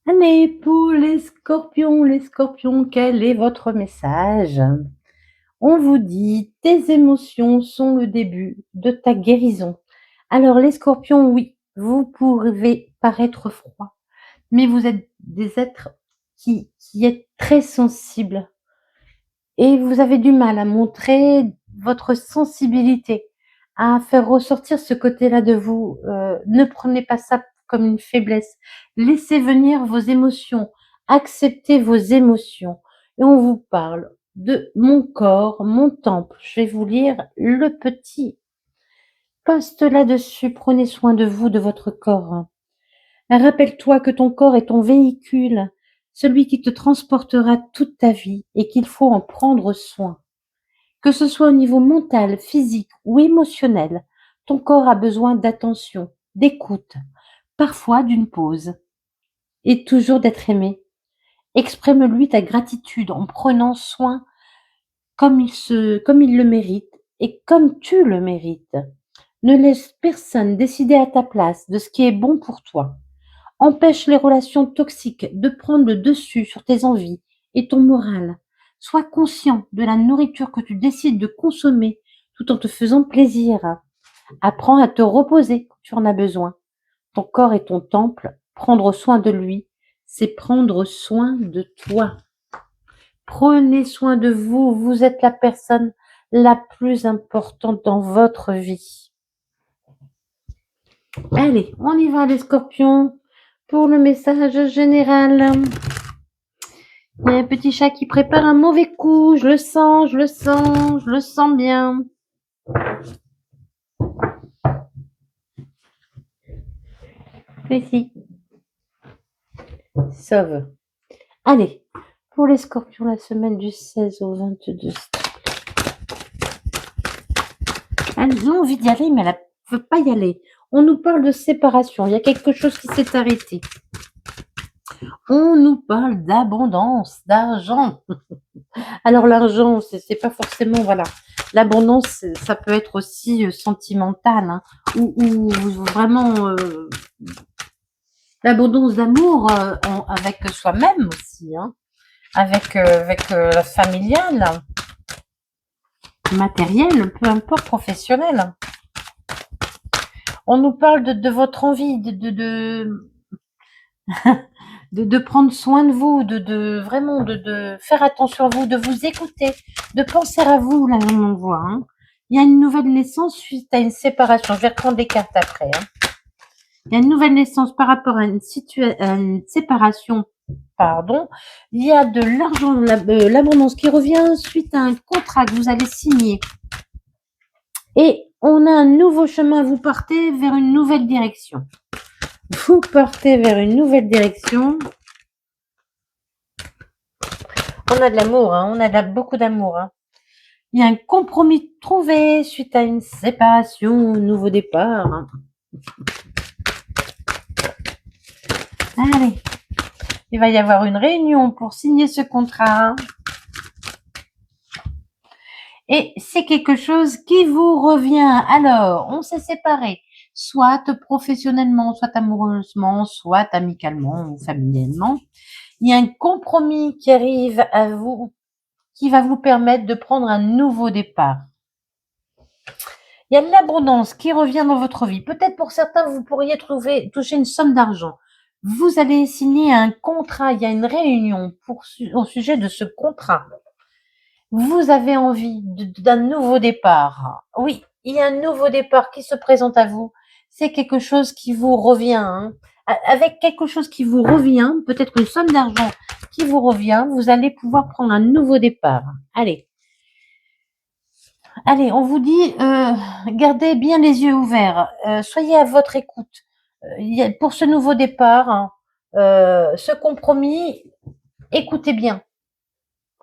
Allez, pour les scorpions, quel est votre message? On vous dit, tes émotions sont le début de ta guérison. Alors, les scorpions, oui, vous pouvez paraître froid, mais vous êtes des êtres qui êtes très sensibles et vous avez du mal à montrer votre sensibilité, à faire ressortir ce côté-là de vous. Ne prenez pas ça comme une faiblesse. Laissez venir vos émotions, acceptez vos émotions. Et on vous parle de mon corps, mon temple. Je vais vous lire le petit post là-dessus. Prenez soin de vous, de votre corps. Rappelle-toi que ton corps est ton véhicule, celui qui te transportera toute ta vie et qu'il faut en prendre soin. Que ce soit au niveau mental, physique ou émotionnel, ton corps a besoin d'attention, d'écoute, parfois d'une pause, et toujours d'être aimé. Exprime-lui ta gratitude en prenant soin comme il le mérite et comme tu le mérites. Ne laisse personne décider à ta place de ce qui est bon pour toi. Empêche les relations toxiques de prendre le dessus sur tes envies et ton moral. Sois conscient de la nourriture que tu décides de consommer tout en te faisant plaisir. Apprends à te reposer quand tu en as besoin. Ton corps est ton temple. Prendre soin de lui, c'est prendre soin de toi. Prenez soin de vous. Vous êtes la personne la plus importante dans votre vie. Allez, on y va les scorpions pour le message général. Il y a un petit chat qui prépare un mauvais coup. Je le sens, je le sens, je le sens bien. Ici. Sauve. Allez, pour les scorpions, la semaine du 16 au 22. Elles ont envie d'y aller, mais elles ne veulent pas y aller. On nous parle de séparation. Il y a quelque chose qui s'est arrêté. On nous parle d'abondance, d'argent. Alors l'argent, c'est pas forcément, voilà. L'abondance, ça peut être aussi sentimental, hein, ou vraiment l'abondance d'amour avec soi-même aussi, hein, avec la familiale, matériel, peu importe, professionnel. On nous parle de votre envie de prendre soin de vous, vraiment de faire attention à vous, de vous écouter, de penser à vous, là, on voit. Hein. Il y a une nouvelle naissance suite à une séparation. Je vais reprendre des cartes après. Hein. Il y a une nouvelle naissance par rapport à à une séparation. Pardon. Il y a de l'argent, l'abondance qui revient suite à un contrat que vous allez signer. Et on a un nouveau chemin. Vous partez vers une nouvelle direction. Vous partez vers une nouvelle direction. On a de l'amour, hein, on a beaucoup d'amour. Hein. Il y a un compromis trouvé suite à une séparation, un nouveau départ. Hein. Allez, il va y avoir une réunion pour signer ce contrat. Hein. Et c'est quelque chose qui vous revient. Alors, on s'est séparés, soit professionnellement, soit amoureusement, soit amicalement ou familialement. Il y a un compromis qui arrive à vous, qui va vous permettre de prendre un nouveau départ. Il y a de l'abondance qui revient dans votre vie. Peut-être pour certains, vous pourriez toucher une somme d'argent. Vous allez signer un contrat, il y a une réunion au sujet de ce contrat. Vous avez envie d'un nouveau départ. Oui, il y a un nouveau départ qui se présente à vous. C'est quelque chose qui vous revient. Hein. Avec quelque chose qui vous revient, peut-être une somme d'argent qui vous revient, vous allez pouvoir prendre un nouveau départ. Allez. Allez, on vous dit, gardez bien les yeux ouverts, soyez à votre écoute. Pour ce nouveau départ, hein, ce compromis, écoutez bien.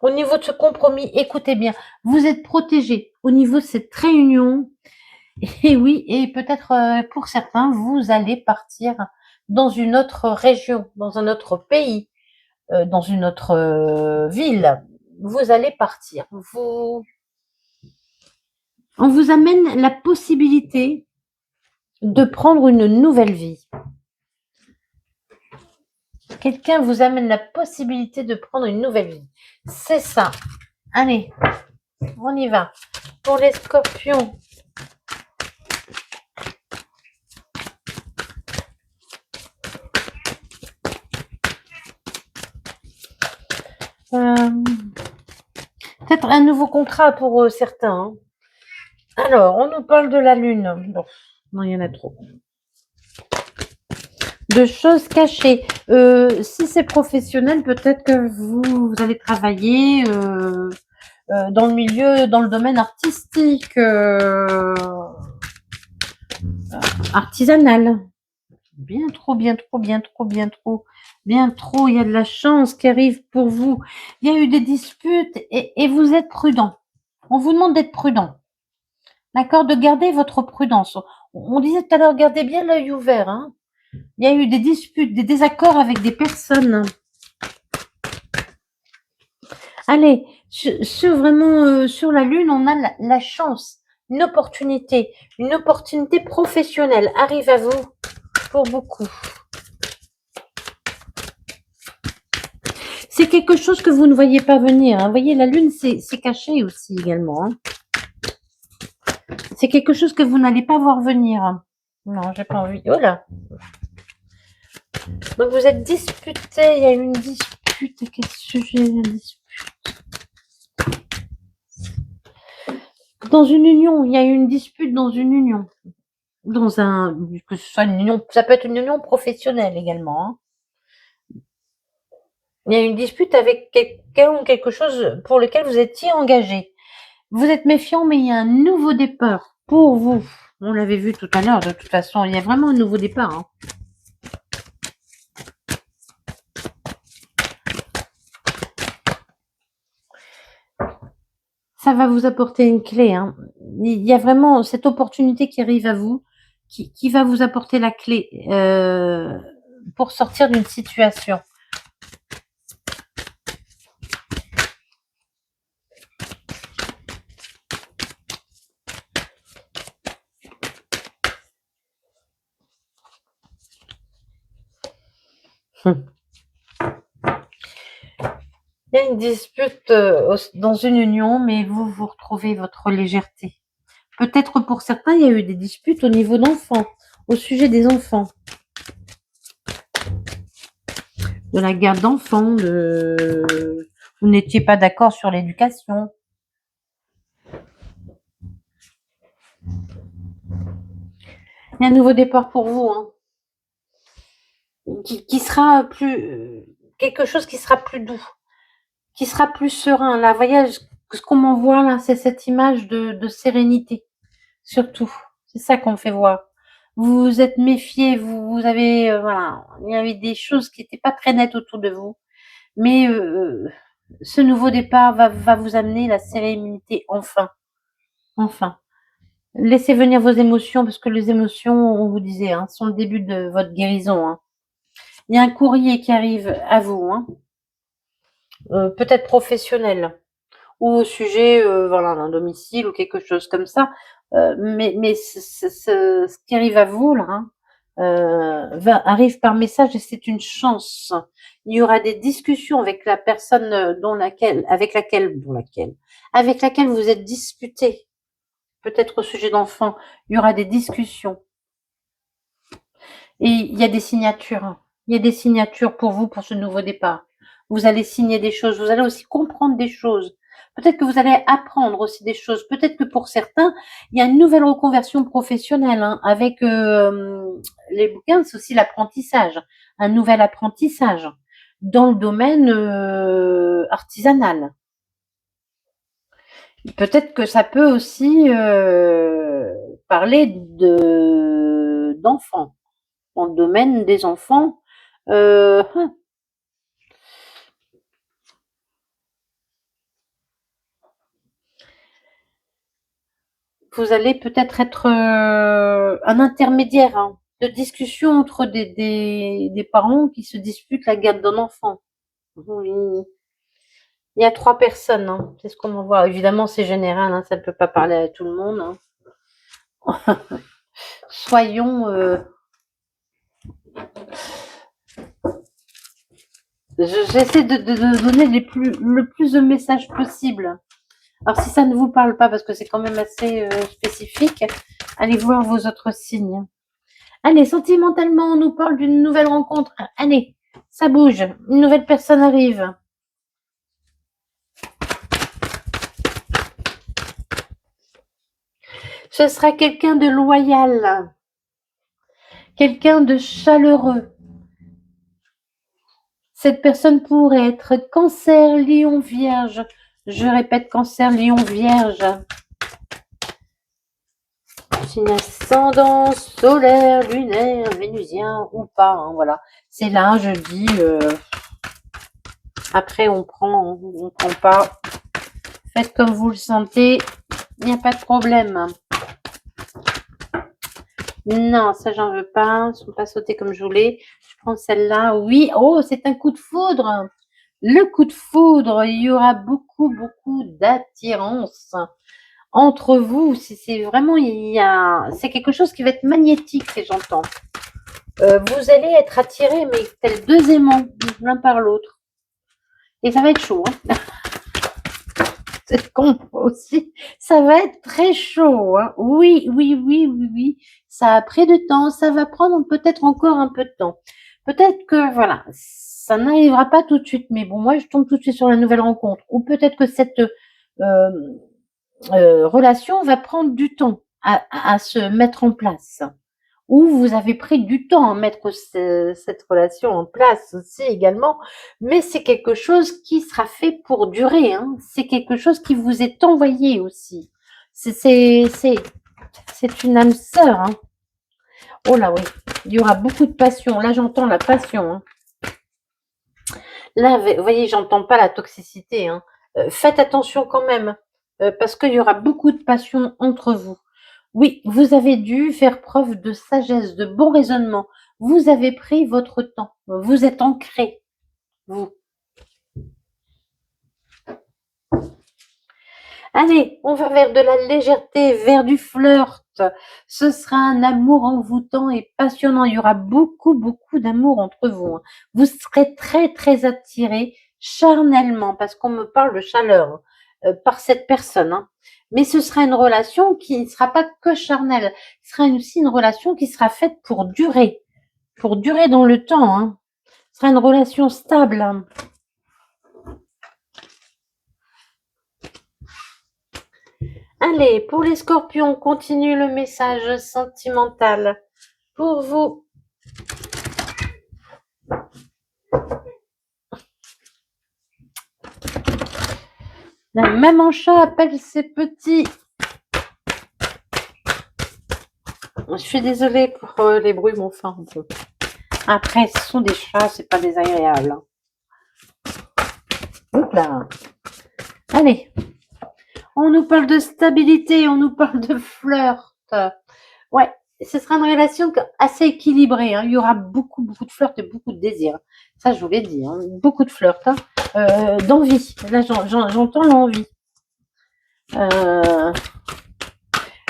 Au niveau de ce compromis, écoutez bien. Vous êtes protégés au niveau de cette réunion. Et oui, et peut-être pour certains, vous allez partir dans une autre région, dans un autre pays, dans une autre ville. Vous allez partir. On vous amène la possibilité de prendre une nouvelle vie. Quelqu'un vous amène la possibilité de prendre une nouvelle vie. C'est ça. Allez, on y va. Pour les scorpions. Peut-être un nouveau contrat pour certains. Hein. Alors, on nous parle de la lune. Bon, non, il y en a trop. De choses cachées. Si c'est professionnel, peut-être que vous allez travailler dans le milieu, dans le domaine artistique, artisanal. Bien trop, bien trop, bien trop, bien trop, bien trop. Il y a de la chance qui arrive pour vous. Il y a eu des disputes et vous êtes prudent. On vous demande d'être prudent. D'accord? De garder votre prudence. On disait tout à l'heure, gardez bien l'œil ouvert. Hein. Il y a eu des disputes, des désaccords avec des personnes. Allez, vraiment sur la Lune, on a la chance, une opportunité professionnelle arrive à vous pour beaucoup. C'est quelque chose que vous ne voyez pas venir. Hein. Vous voyez, la Lune, c'est caché aussi également. Hein. C'est quelque chose que vous n'allez pas voir venir. Non, j'ai pas envie. Oh là. Donc vous êtes disputé. Il y a eu une dispute. Quel sujet la dispute? Dans une union. Il y a eu une dispute dans une union. Que ce soit une union, ça peut être une union professionnelle également. Hein. Il y a une dispute avec quelqu'un ou quelque chose pour lequel vous étiez engagé. Vous êtes méfiant, mais il y a un nouveau départ pour vous. On l'avait vu tout à l'heure, de toute façon, il y a vraiment un nouveau départ. Hein. Ça va vous apporter une clé. Hein. Il y a vraiment cette opportunité qui arrive à vous, qui va vous apporter la clé pour sortir d'une situation. Il y a une dispute dans une union, mais vous retrouvez votre légèreté. Peut-être pour certains, il y a eu des disputes au niveau d'enfants, au sujet des enfants. De la garde d'enfants, vous n'étiez pas d'accord sur l'éducation. Il y a un nouveau départ pour vous, hein, qui sera plus quelque chose qui sera plus doux, qui sera plus serein. Là, voyez, ce qu'on m'envoie là, c'est cette image de sérénité, surtout. C'est ça qu'on me fait voir. Vous vous êtes méfié, vous avez voilà, il y avait des choses qui n'étaient pas très nettes autour de vous, mais ce nouveau départ va vous amener la sérénité enfin, enfin. Laissez venir vos émotions parce que les émotions, on vous disait, hein, sont le début de votre guérison. Hein. Il y a un courrier qui arrive à vous, hein, peut-être professionnel ou au sujet voilà, d'un domicile ou quelque chose comme ça. Mais ce qui arrive à vous là, hein, arrive par message et c'est une chance. Il y aura des discussions avec la personne avec laquelle vous êtes disputé. Peut-être au sujet d'enfants, il y aura des discussions. Et il y a des signatures. Hein. Il y a des signatures pour vous pour ce nouveau départ. Vous allez signer des choses, vous allez aussi comprendre des choses. Peut-être que vous allez apprendre aussi des choses. Peut-être que pour certains, il y a une nouvelle reconversion professionnelle. Hein, avec les bouquins, c'est aussi l'apprentissage. Un nouvel apprentissage dans le domaine artisanal. Peut-être que ça peut aussi parler d'enfants. Dans le domaine des enfants, vous allez peut-être être un intermédiaire hein, de discussion entre des parents qui se disputent la garde d'un enfant. Oui. Il y a 3 personnes, hein, c'est ce qu'on en voit. Évidemment, c'est général, hein, ça ne peut pas parler à tout le monde. Hein. Soyons J'essaie de donner le plus de messages possible. Alors, si ça ne vous parle pas, parce que c'est quand même assez spécifique, allez voir vos autres signes. Allez, sentimentalement, on nous parle d'une nouvelle rencontre. Allez, ça bouge. Une nouvelle personne arrive. Ce sera quelqu'un de loyal, quelqu'un de chaleureux. Cette personne pourrait être Cancer, Lion, Vierge. Je répète, Cancer, Lion, Vierge. Signe ascendant, solaire, lunaire, vénusien ou pas. Hein, voilà. C'est là, je dis. Après, on prend pas. Faites comme vous le sentez. Il n'y a pas de problème. Non, ça, j'en veux pas. Ils ne sont pas sautés comme je voulais. Je prends celle-là. Oui. Oh, c'est un coup de foudre. Le coup de foudre. Il y aura beaucoup, beaucoup d'attirance entre vous. C'est vraiment, c'est quelque chose qui va être magnétique, si j'entends. Vous allez être attirés, mais tels deux aimants, l'un par l'autre. Et ça va être chaud. Hein. C'est con aussi. Ça va être très chaud. Hein. Oui, oui, oui, oui, oui. Ça a pris du temps. Ça va prendre peut-être encore un peu de temps. Peut-être que, voilà, ça n'arrivera pas tout de suite. Mais bon, moi, je tombe tout de suite sur la nouvelle rencontre. Ou peut-être que cette relation va prendre du temps à se mettre en place. Ou vous avez pris du temps à mettre cette relation en place aussi également, mais c'est quelque chose qui sera fait pour durer. Hein. C'est quelque chose qui vous est envoyé aussi. C'est une âme sœur. Hein. Oh là oui, il y aura beaucoup de passion. Là, j'entends la passion. Hein. Là, vous voyez, j'entends pas la toxicité. Hein. Faites attention quand même, parce qu'il y aura beaucoup de passion entre vous. Oui, vous avez dû faire preuve de sagesse, de bon raisonnement. Vous avez pris votre temps. Vous êtes ancré, vous. Allez, on va vers de la légèreté, vers du flirt. Ce sera un amour envoûtant et passionnant. Il y aura beaucoup, beaucoup d'amour entre vous. Hein. Vous serez très, très attirés charnellement, parce qu'on me parle de chaleur, par cette personne. Hein. Mais ce sera une relation qui ne sera pas que charnelle. Ce sera aussi une relation qui sera faite pour durer dans le temps. Hein. Ce sera une relation stable. Hein. Allez, pour les scorpions, continue le message sentimental pour vous. La maman chat appelle ses petits. Je suis désolée pour les bruits, mon enfin. Après, ce sont des chats, c'est pas désagréable. Hein. Hop là. Allez. On nous parle de stabilité, on nous parle de flirt. Ouais, ce sera une relation assez équilibrée. Hein. Il y aura beaucoup, beaucoup de flirt et beaucoup de désir. Ça, je vous l'ai dit. Hein. Beaucoup de flirt. Hein. D'envie. Là, j'entends l'envie.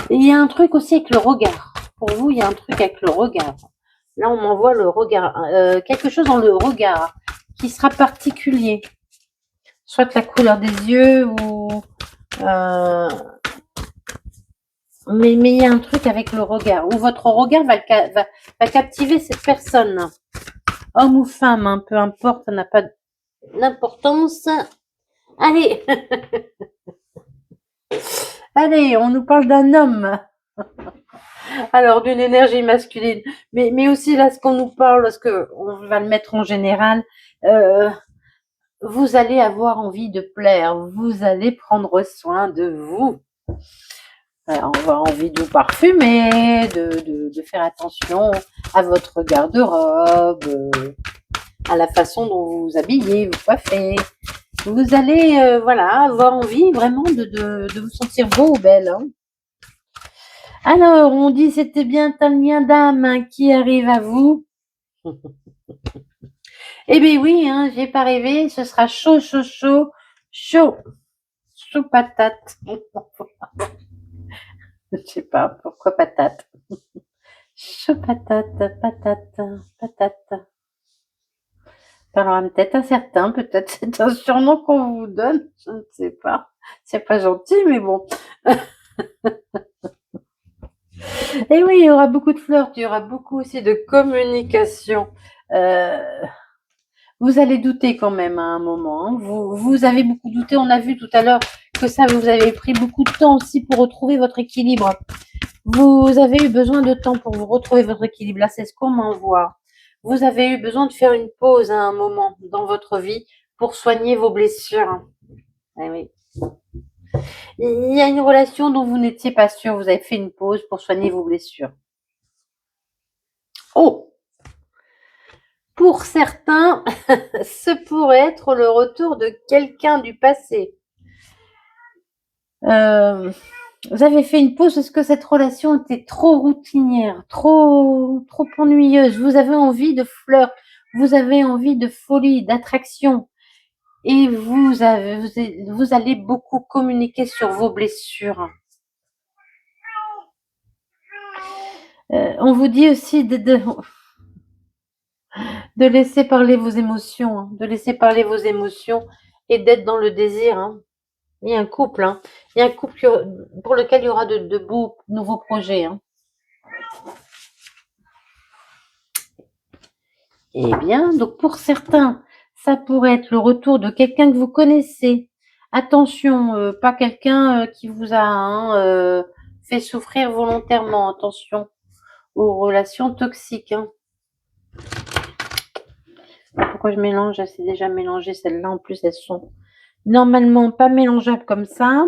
Il y a un truc aussi avec le regard. Pour vous, il y a un truc avec le regard. Là, on m'envoie le regard. Quelque chose dans le regard qui sera particulier. Soit la couleur des yeux ou... mais il y a un truc avec le regard. Où votre regard va captiver cette personne. Homme ou femme, hein, peu importe, ça n'a pas d'importance. Allez. Allez, on nous parle d'un homme. Alors, d'une énergie masculine. Mais aussi, là, ce qu'on nous parle, parce qu'on va le mettre en général, vous allez avoir envie de plaire. Vous allez prendre soin de vous. On va envie de vous parfumer, de faire attention à votre garde-robe, à la façon dont vous vous habillez, vous coiffez. Vous allez voilà, avoir envie vraiment de vous sentir beau ou belle. Hein. Alors, on dit c'était bien un lien d'âme qui arrive à vous. Eh bien oui, hein, j'ai pas rêvé, ce sera chaud, chaud, chaud, chaud, chaud patate. Je sais pas pourquoi patate. Chaud patate, patate, patate. Parlera peut-être à certains, peut-être c'est un surnom qu'on vous donne, je ne sais pas. C'est pas gentil, mais bon. Et oui, il y aura beaucoup de flirts, il y aura beaucoup aussi de communication. Euh, vous allez douter quand même à un moment, hein. Vous avez beaucoup douté. On a vu tout à l'heure que ça, vous avez pris beaucoup de temps aussi pour retrouver votre équilibre. Vous avez eu besoin de temps pour vous retrouver votre équilibre. Là, c'est ce qu'on m'envoie. Vous avez eu besoin de faire une pause à un moment dans votre vie pour soigner vos blessures. Eh oui. Il y a une relation dont vous n'étiez pas sûr. Vous avez fait une pause pour soigner vos blessures. Oh, pour certains, ce pourrait être le retour de quelqu'un du passé. Vous avez fait une pause parce que cette relation était trop routinière, trop ennuyeuse. Vous avez envie de flirt, vous avez envie de folie, d'attraction. Et vous allez beaucoup communiquer sur vos blessures. On vous dit aussi de laisser parler vos émotions, hein, de laisser parler vos émotions et d'être dans le désir, hein. Il y a un couple, hein. Il y a un couple pour lequel il y aura de beaux nouveaux projets, hein. Eh bien, donc pour certains, ça pourrait être le retour de quelqu'un que vous connaissez. Attention, pas quelqu'un qui vous a fait souffrir volontairement. Attention aux relations toxiques, hein. Pourquoi je mélange? C'est déjà mélangé celles-là. En plus, elles sont normalement pas mélangeables comme ça.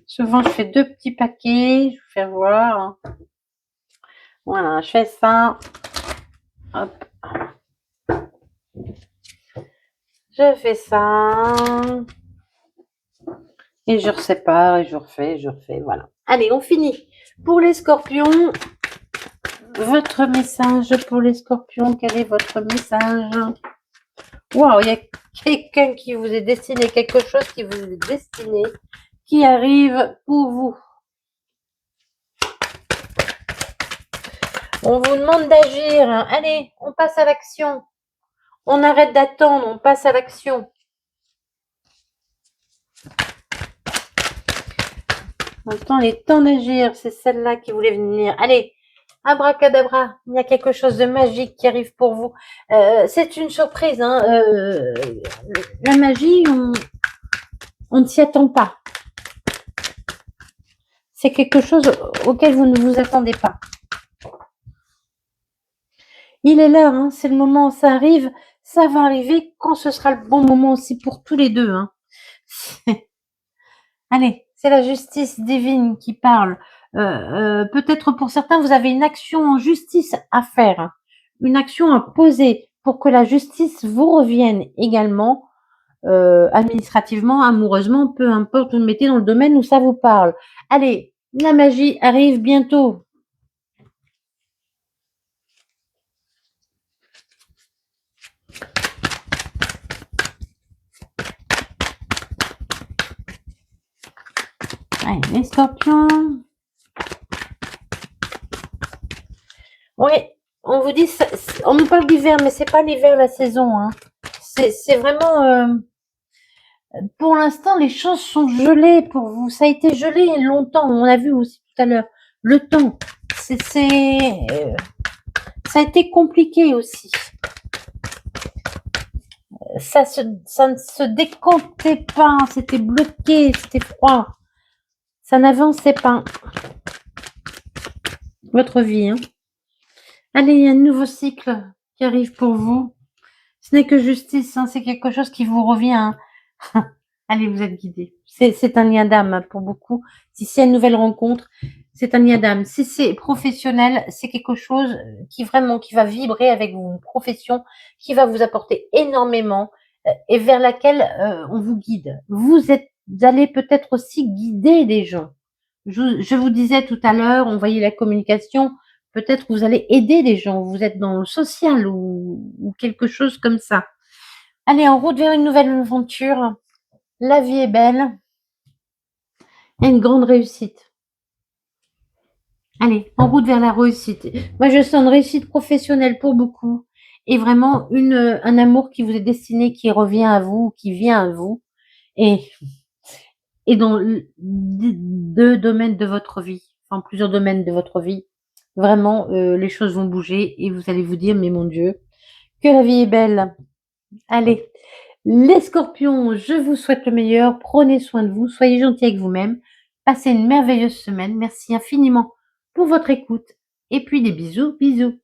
Souvent, je fais 2 petits paquets. Je vais vous faire voir. Voilà, je fais ça. Hop. Je fais ça. Et je resépare et je refais, voilà. Allez, on finit. Pour les scorpions, votre message pour les scorpions, quel est votre message? Waouh, il y a quelqu'un qui vous est destiné, quelque chose qui vous est destiné, qui arrive pour vous. On vous demande d'agir. Allez, on passe à l'action. On arrête d'attendre, on passe à l'action. Maintenant, il est temps d'agir. C'est celle-là qui voulait venir. Allez, abracadabra, il y a quelque chose de magique qui arrive pour vous. C'est une surprise, hein. La magie, on ne s'y attend pas. C'est quelque chose auquel vous ne vous attendez pas. Il est là, hein, c'est le moment, ça arrive, ça va arriver quand ce sera le bon moment aussi pour tous les deux, hein. Allez, c'est la justice divine qui parle. Peut-être pour certains, vous avez une action en justice à faire, hein, une action à poser pour que la justice vous revienne également, administrativement, amoureusement, peu importe, vous le mettez dans le domaine où ça vous parle. Allez, la magie arrive bientôt. Allez, les scorpions. Oui, on vous dit, on nous parle d'hiver, mais c'est pas l'hiver la saison, hein. C'est vraiment, pour l'instant, les choses sont gelées pour vous. Ça a été gelé longtemps. On a vu aussi tout à l'heure. Le temps, ça a été compliqué aussi. Ça ne se décantait pas. C'était bloqué. C'était froid. Ça n'avançait pas. Votre vie, hein. Allez, il y a un nouveau cycle qui arrive pour vous. Ce n'est que justice, hein. C'est quelque chose qui vous revient, hein. Allez, vous êtes guidés. C'est un lien d'âme pour beaucoup. Si c'est une nouvelle rencontre, c'est un lien d'âme. Si c'est professionnel, c'est quelque chose qui va vibrer avec vous, une profession qui va vous apporter énormément et vers laquelle on vous guide. Vous allez peut-être aussi guider les gens. Je vous disais tout à l'heure, on voyait la communication. Peut-être que vous allez aider les gens. Vous êtes dans le social ou quelque chose comme ça. Allez, en route vers une nouvelle aventure. La vie est belle. Il y a une grande réussite. Allez, en route vers la réussite. Moi, je sens une réussite professionnelle pour beaucoup et vraiment un amour qui vous est destiné, qui revient à vous, qui vient à vous et dans 2 domaines de votre vie, enfin plusieurs domaines de votre vie, vraiment, les choses vont bouger et vous allez vous dire: «Mais mon Dieu, que la vie est belle!» Allez, les scorpions, je vous souhaite le meilleur, prenez soin de vous, soyez gentils avec vous-même, passez une merveilleuse semaine. Merci infiniment pour votre écoute et puis des bisous, bisous.